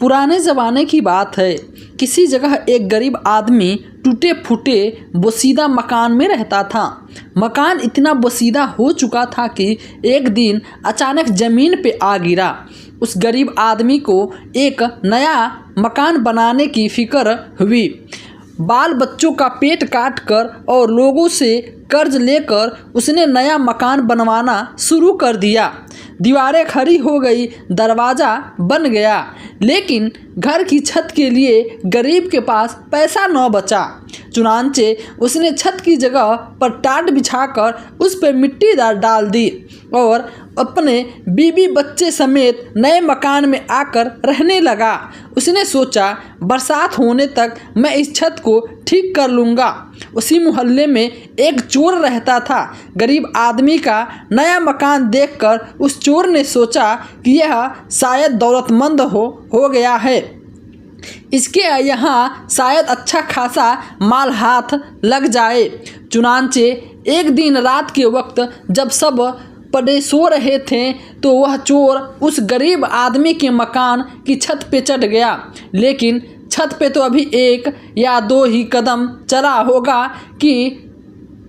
पुराने ज़माने की बात है। किसी जगह एक गरीब आदमी टूटे फूटे बोसीदा मकान में रहता था। मकान इतना बोसीदा हो चुका था कि एक दिन अचानक ज़मीन पे आ गिरा। उस गरीब आदमी को एक नया मकान बनाने की फ़िक्र हुई। बाल बच्चों का पेट काट कर और लोगों से कर्ज लेकर उसने नया मकान बनवाना शुरू कर दिया। दीवारें खड़ी हो गई, दरवाज़ा बन गया, लेकिन घर की छत के लिए गरीब के पास पैसा न बचा। चुनांचे उसने छत की जगह पर टाट बिछाकर उस पर मिट्टी डाल दी और अपने बीवी बच्चे समेत नए मकान में आकर रहने लगा। उसने सोचा बरसात होने तक मैं इस छत को ठीक कर लूँगा। उसी मोहल्ले में एक चोर रहता था। गरीब आदमी का नया मकान देखकर उस चोर ने सोचा कि यह शायद दौलतमंद हो गया है, इसके यहाँ शायद अच्छा खासा माल हाथ लग जाए। चुनांचे एक दिन रात के वक्त जब सब पड़े सो रहे थे तो वह चोर उस गरीब आदमी के मकान की छत पे चढ़ गया। लेकिन छत पे तो अभी 1 या 2 ही कदम चला होगा कि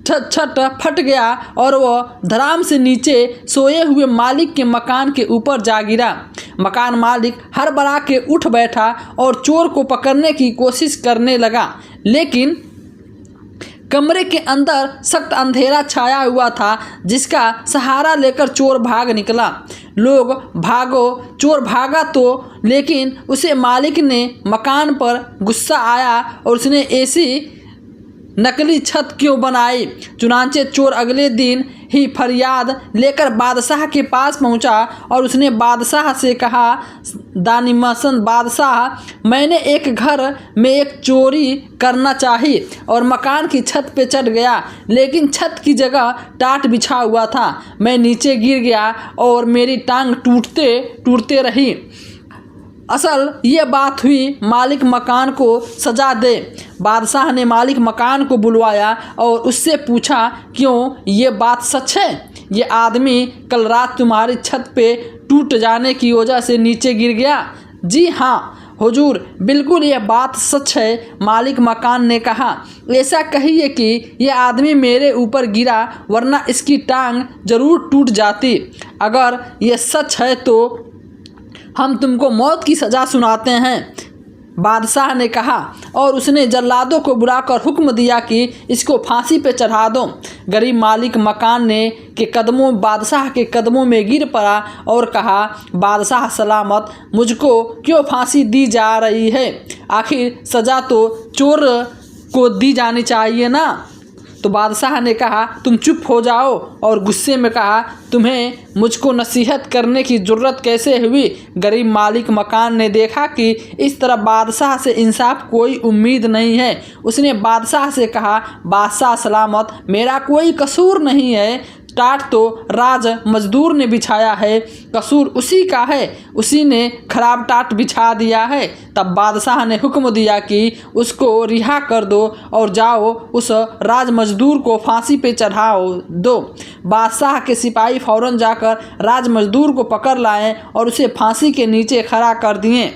छत फट गया और वह धड़ाम से नीचे सोए हुए मालिक के मकान के ऊपर जा गिरा। मकान मालिक हड़बड़ा के उठ बैठा और चोर को पकड़ने की कोशिश करने लगा, लेकिन कमरे के अंदर सख्त अंधेरा छाया हुआ था, जिसका सहारा लेकर चोर भाग निकला। लोग भागो, चोर भागा तो लेकिन उसे मालिक ने मकान पर गुस्सा आया और उसने ऐसी नकली छत क्यों बनाई। चुनांचे चोर अगले दिन ही फरियाद लेकर बादशाह के पास पहुंचा और उसने बादशाह से कहा, दानिमसन बादशाह, मैंने एक घर में एक चोरी करना चाहिए और मकान की छत पे चढ़ गया, लेकिन छत की जगह टाट बिछा हुआ था। मैं नीचे गिर गया और मेरी टांग टूटते टूटते रही। असल ये बात हुई, मालिक मकान को सजा दे। बादशाह ने मालिक मकान को बुलवाया और उससे पूछा, क्यों, ये बात सच है? ये आदमी कल रात तुम्हारी छत पे टूट जाने की वजह से नीचे गिर गया? जी हाँ हुजूर, बिल्कुल ये बात सच है। मालिक मकान ने कहा, ऐसा कहिए कि ये आदमी मेरे ऊपर गिरा, वरना इसकी टांग जरूर टूट जाती। अगर ये सच है तो हम तुमको मौत की सज़ा सुनाते हैं, बादशाह ने कहा, और उसने जल्लादों को बुलाकर हुक्म दिया कि इसको फांसी पे चढ़ा दो। गरीब मालिक मकान ने बादशाह के कदमों में गिर पड़ा और कहा, बादशाह सलामत, मुझको क्यों फांसी दी जा रही है? आखिर सज़ा तो चोर को दी जानी चाहिए ना। तो बादशाह ने कहा, तुम चुप हो जाओ, और गुस्से में कहा, तुम्हें मुझको नसीहत करने की ज़रूरत कैसे हुई? गरीब मालिक मकान ने देखा कि इस तरह बादशाह से इंसाफ कोई उम्मीद नहीं है। उसने बादशाह से कहा, बादशाह सलामत, मेरा कोई कसूर नहीं है, टाट तो राज मजदूर ने बिछाया है, कसूर उसी का है, उसी ने खराब टाट बिछा दिया है। तब बादशाह ने हुक्म दिया कि उसको रिहा कर दो और जाओ उस राज मजदूर को फांसी पे चढ़ाओ दो। बादशाह के सिपाही फौरन जाकर राज मजदूर को पकड़ लाए और उसे फांसी के नीचे खड़ा कर दिए।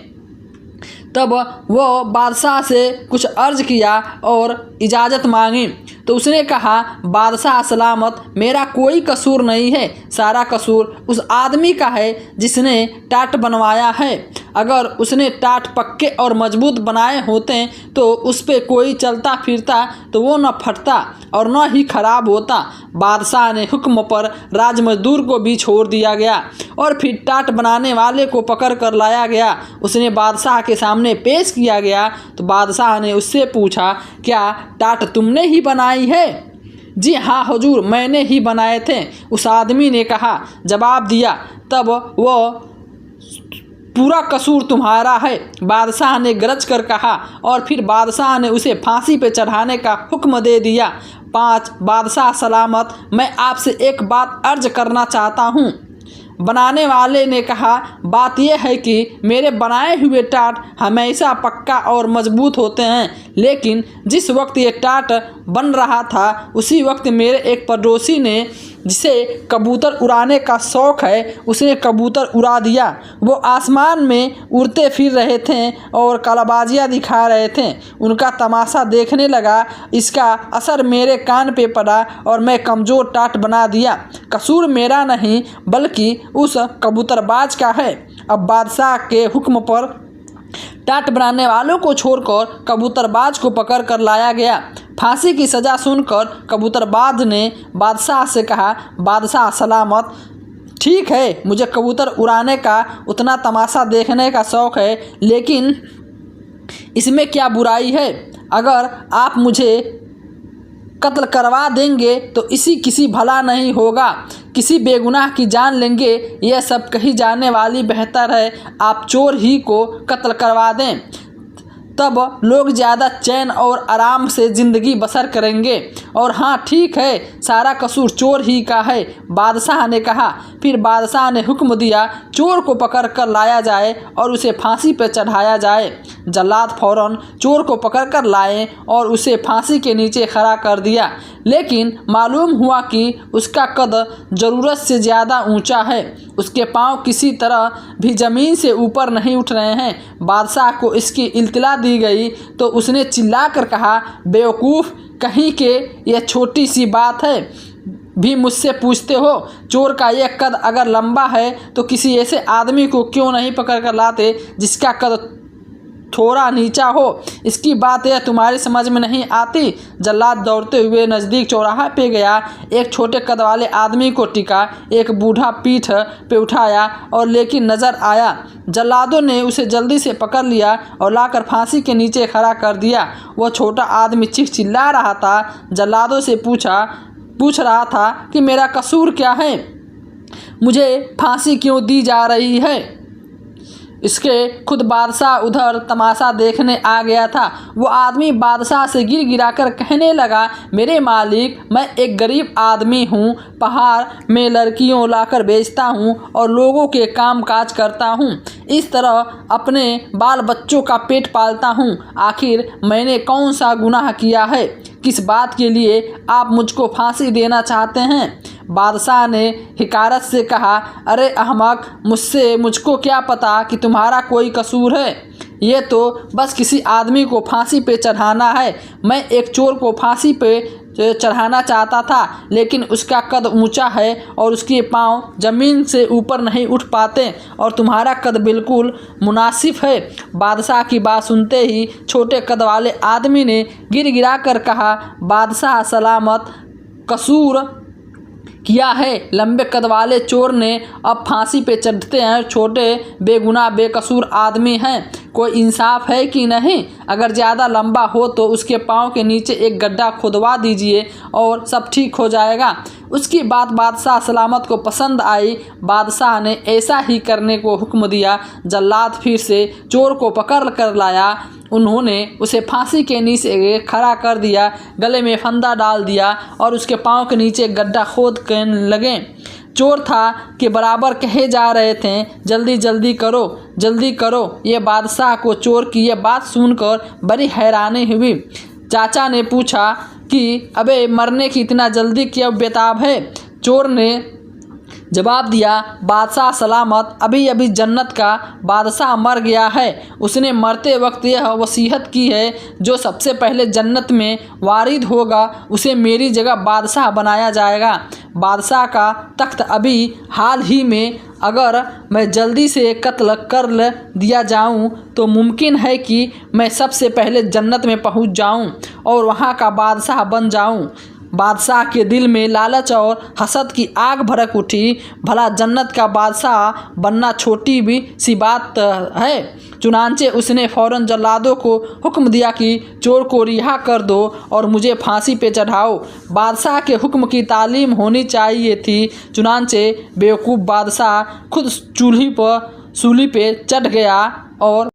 तब वह बादशाह से कुछ अर्ज किया और इजाज़त मांगी तो उसने कहा, बादशाह सलामत, मेरा कोई कसूर नहीं है, सारा कसूर उस आदमी का है जिसने टाट बनवाया है। अगर उसने टाट पक्के और मजबूत बनाए होते तो उस पर कोई चलता फिरता तो वो न फटता और न ही खराब होता। बादशाह ने हुक्म पर राज मजदूर को भी छोड़ दिया गया और फिर टाट बनाने वाले को पकड़ कर लाया गया। उसने बादशाह के सामने पेश किया गया तो बादशाह ने उससे पूछा, क्या टाट तुमने ही बनाई है? जी हाँ हुजूर, मैंने ही बनाए थे, उस आदमी ने कहा, जवाब दिया। तब वह, पूरा कसूर तुम्हारा है, बादशाह ने गरज कर कहा और फिर बादशाह ने उसे फांसी पे चढ़ाने का हुक्म दे दिया। 5 बादशाह सलामत, मैं आपसे एक बात अर्ज करना चाहता हूँ। बनाने वाले ने कहा, बात यह है कि मेरे बनाए हुए टाट हमेशा पक्का और मजबूत होते हैं, लेकिन जिस वक्त ये टाट बन रहा था उसी वक्त मेरे एक पड़ोसी ने जिसे कबूतर उड़ाने का शौक़ है उसने कबूतर उड़ा दिया। वो आसमान में उड़ते फिर रहे थे और कलाबाजियाँ दिखा रहे थे। उनका तमाशा देखने लगा। इसका असर मेरे कान पे पड़ा और मैं कमज़ोर टाट बना दिया। कसूर मेरा नहीं बल्कि उस कबूतरबाज का है। अब बादशाह के हुक्म पर टाट बनाने वालों को छोड़कर कबूतरबाज को पकड़ कर लाया गया। फांसी की सज़ा सुनकर कबूतरबाज ने बादशाह से कहा, बादशाह सलामत। ठीक है, मुझे कबूतर उड़ाने का उतना तमाशा देखने का शौक़ है, लेकिन इसमें क्या बुराई है? अगर आप मुझे कत्ल करवा देंगे तो इसी किसी भला नहीं होगा, किसी बेगुनाह की जान लेंगे। यह सब कही जाने वाली बेहतर है आप चोर ही को कत्ल करवा दें, तब लोग ज़्यादा चैन और आराम से ज़िंदगी बसर करेंगे। और हाँ ठीक है, सारा कसूर चोर ही का है, बादशाह ने कहा। फिर बादशाह ने हुक्म दिया चोर को पकड़ कर लाया जाए और उसे फांसी पर चढ़ाया जाए। जल्लाद फौरन चोर को पकड़ कर लाए और उसे फांसी के नीचे खड़ा कर दिया, लेकिन मालूम हुआ कि उसका कद ज़रूरत से ज़्यादा ऊंचा है। उसके पांव किसी तरह भी ज़मीन से ऊपर नहीं उठ रहे हैं। बादशाह को इसकी इल्तिला दी गई तो उसने चिल्लाकर कहा, बेवकूफ़ कहीं के, यह छोटी सी बात है भी मुझसे पूछते हो? चोर का यह कद अगर लंबा है तो किसी ऐसे आदमी को क्यों नहीं पकड़ कर लाते जिसका कद थोड़ा नीचा हो? इसकी बात यह तुम्हारी समझ में नहीं आती। जल्लाद दौड़ते हुए नज़दीक चौराहा पे गया, एक छोटे कद वाले आदमी को टिका, एक बूढ़ा पीठ पे उठाया और लेकिन नज़र आया। जल्लादों ने उसे जल्दी से पकड़ लिया और लाकर फांसी के नीचे खड़ा कर दिया। वह छोटा आदमी चिल्ला रहा था। जल्लादों से पूछ रहा था कि मेरा कसूर क्या है, मुझे फांसी क्यों दी जा रही है? इसके खुद बादशाह उधर तमाशा देखने आ गया था। वो आदमी बादशाह से गिर गिराकर कहने लगा, मेरे मालिक, मैं एक गरीब आदमी हूँ, पहाड़ में लड़कियों लाकर बेचता हूँ और लोगों के काम काज करता हूँ। इस तरह अपने बाल बच्चों का पेट पालता हूँ। आखिर मैंने कौन सा गुनाह किया है? किस बात के लिए आप मुझको फांसी देना चाहते हैं? बादशाह ने हिकारत से कहा, अरे अहमक, मुझको क्या पता कि तुम्हारा कोई कसूर है। ये तो बस किसी आदमी को फांसी पे चढ़ाना है। मैं एक चोर को फांसी पे चढ़ाना चाहता था, लेकिन उसका कद ऊंचा है और उसके पांव ज़मीन से ऊपर नहीं उठ पाते और तुम्हारा कद बिल्कुल मुनासिब है। बादशाह की बात सुनते ही छोटे कद वाले आदमी ने गिरा कर कहा, बादशाह सलामत, कसूर किया है। लंबे कद वाले चोर ने अब फांसी पे चढ़ते हैं, छोटे बेगुनाह बेकसूर आदमी हैं। कोई इंसाफ है कि नहीं? अगर ज़्यादा लंबा हो तो उसके पाँव के नीचे एक गड्ढा खुदवा दीजिए और सब ठीक हो जाएगा। उसकी बात बादशाह सलामत को पसंद आई। बादशाह ने ऐसा ही करने को हुक्म दिया। जल्लाद फिर से चोर को पकड़ कर लाया। उन्होंने उसे फांसी के नीचे खड़ा कर दिया, गले में फंदा डाल दिया और उसके पाँव के नीचे गड्ढा खोद करने लगे। चोर था कि बराबर कहे जा रहे थे, जल्दी जल्दी करो, जल्दी करो। ये बादशाह को चोर की यह बात सुनकर बड़ी हैरानी हुई। चाचा ने पूछा कि अबे मरने की इतना जल्दी क्यों बेताब है? चोर ने जवाब दिया, बादशाह सलामत, अभी अभी जन्नत का बादशाह मर गया है। उसने मरते वक्त यह वसीयत की है, जो सबसे पहले जन्नत में वारिद होगा उसे मेरी जगह बादशाह बनाया जाएगा। बादशाह का तख्त अभी हाल ही में अगर मैं जल्दी से कत्ल कर दिया जाऊं तो मुमकिन है कि मैं सबसे पहले जन्नत में पहुंच जाऊं और वहां का बादशाह बन जाऊं। बादशाह के दिल में लालच और हसद की आग भड़क उठी। भला जन्नत का बादशाह बनना छोटी भी सी बात है। चुनांचे उसने फ़ौरन जल्लादों को हुक्म दिया कि चोर को रिहा कर दो और मुझे फांसी पे चढ़ाओ। बादशाह के हुक्म की तालीम होनी चाहिए थी। चुनांचे बेवकूफ़ बादशाह खुद सूली पे चढ़ गया और